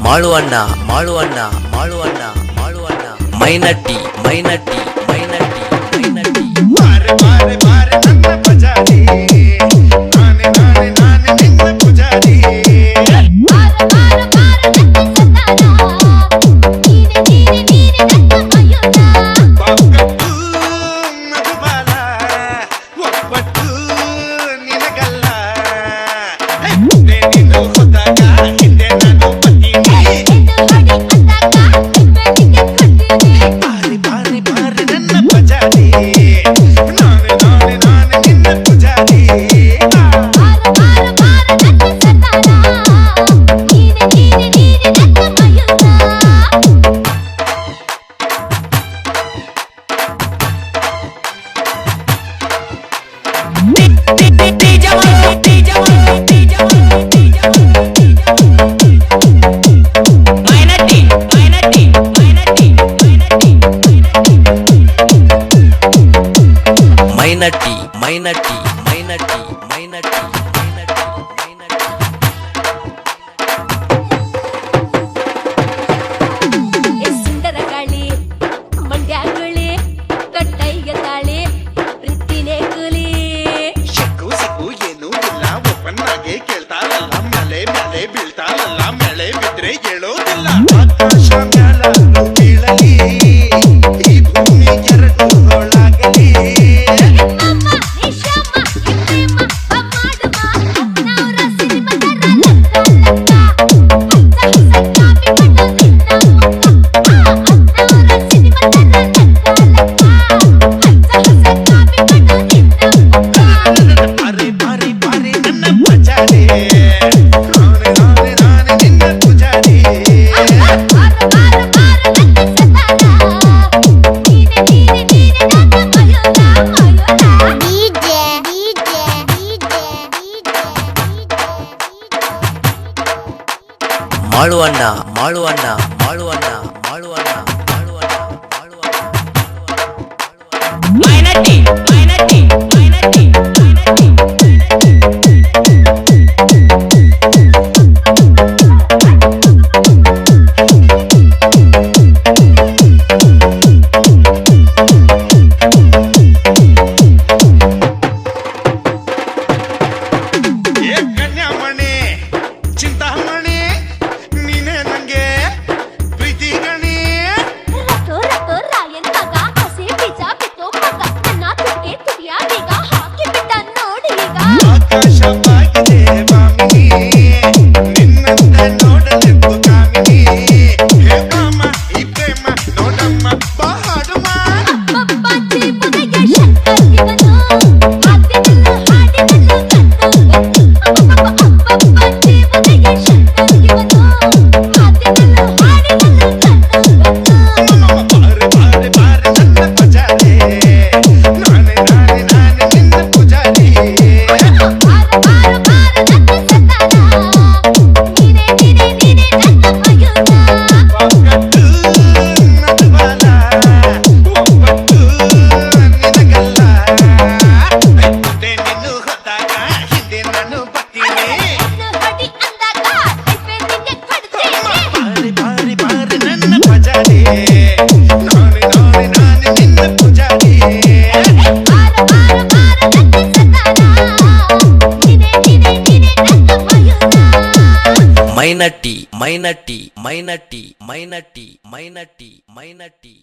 ಮಾಳುವಣ್ಣ ಮಾಳುವಣ್ಣ ಮಾಳುವಣ್ಣ ಮಾಳುವಣ್ಣ ಮೈನಟ್ಟಿ ಮೈನಟ್ಟಿ ಮೈನಟ್ಟಿ ಮೈನಟ್ಟಿ ಬಾರೆ ಬಾರೆ ಬಾರೆ ನನ್ನ ಪಜಾರಿ ನಾನೇ ನಾನೇ ನಾನೇ ನಿನ್ನ ಪೂಜಾರಿ ಮಧುಬಾಲ ಒಬ್ಬಟ್ಟು ನಿನಗಲ್ಲ ನೀನು ಹೋದಾಗ ಹಿಂದೆ ನಾನು ಬಾರಿ ಬಾರಿ ಬಾರಿ ನನ್ನ ಪಜಾರಿ ನಾನೇ ನಾನೇ ನಾನೇ ನಿನ್ನ ಪೂಜಾರಿ ಮೈನಟ್ಟಿ ಮೈನಟ್ಟಿ ಮೈನಟ್ಟಿ ಮೈನಟ್ಟಿ ಮೈನಟ್ಟಿ ಮೈನಟ್ಟಿ ಸುಂದರ ಗಾಳಿ ಮಂಡ್ಯಾಗುಳಿ ಕಟ್ಟೈಗೆ ತಾಳಿ ಪ್ರೀತಿನೇ ಕೂಲಿ ಸಿಕ್ಕು ಸಿಕ್ಕು ಏನೂ ಇಲ್ಲ ಒಪ್ಪನ್ನಾಗೆ ಕೇಳ್ತಾರಲ್ಲ ಮಳೆ ಮಳೆ ಬೀಳ್ತಾರಲ್ಲ ಮಳೆ ಬಿದ್ರೆ ಹೇಳೋದಿಲ್ಲ ಆಕಾಶ ಮ್ಯಾಲೂ ಬೀಳಲಿ ಈ ಭೂಮಿ ಎರಡು ಹೋಳಾಗಲಿ ಬಾರಿ ಬಾರಿ ಬಾರಿ ನನ್ನ ಪಜಾರಿ ನಾನೇ ನಾನೇ ನಾನೇ ನಿನ್ನ ಪೂಜಾರಿ ಮಾಳುವಣ್ಣ ಮಾಳುವಣ್ಣ ಮಾಳುವಣ್ಣ ಮಾಳುವಣ್ಣ ಮಾಳುವಣ್ಣ ಮಾಳುವಣ್ಣ ಮೈನಟ್ಟಿ ಮೈನಟ್ಟಿ ಮೈನಟ್ಟಿ ಮೈನಟ್ಟಿ ಏ ಕನ್ಯಾಮಣಿ ಚಿಂತಾಮಣಿ ನೀನೇ ನಂಗೆ ಪ್ರೀತಿ ಗಣಿ ಆಕಾಶವಾಗಿದೆ ಮಾಮಿನಿ ನಿನ್ನಂತ ನೋಡಲೆಂದು ಕಾಮಿನಿ ಹೇ ಮಾಮ ಈ ಪ್ರೇಮ ನೋಡಮ್ಮ ಬಾಡುಮ ಬಾರೆ ಬಾರೆ ಬಾರೆ ನನ್ನ ಪಜಾರಿ ನಾನೇ ನಾನೇ ನಾನೇ ನಿನ್ನ ಪೂಜಾರಿ ಒಬ್ಬಟ್ಟು ಮಧುಬಾಲ ಒಬ್ಬಟ್ಟು ನಿನಗಲ್ಲ ಹಿಂದೆ ನೀನು ಹೋದಾಗ ಹಿಂದೆ ನಾನು ಬರ್ತೀನಿ ಬಾರಿ ಬಾರಿ ಬಾರಿ ನನ್ನ ಪಜಾರಿ ನಾನೇ ನಾನೇ ನಾನೇ ನಿನ್ನ ಪೂಜಾರಿ ಮೈನಟ್ಟಿ ಮೈನಟ್ಟಿ ಮೈನಟ್ಟಿ ಮೈನಟ್ಟಿ ಮೈನಟ್ಟಿ ಮೈನಟ್ಟಿ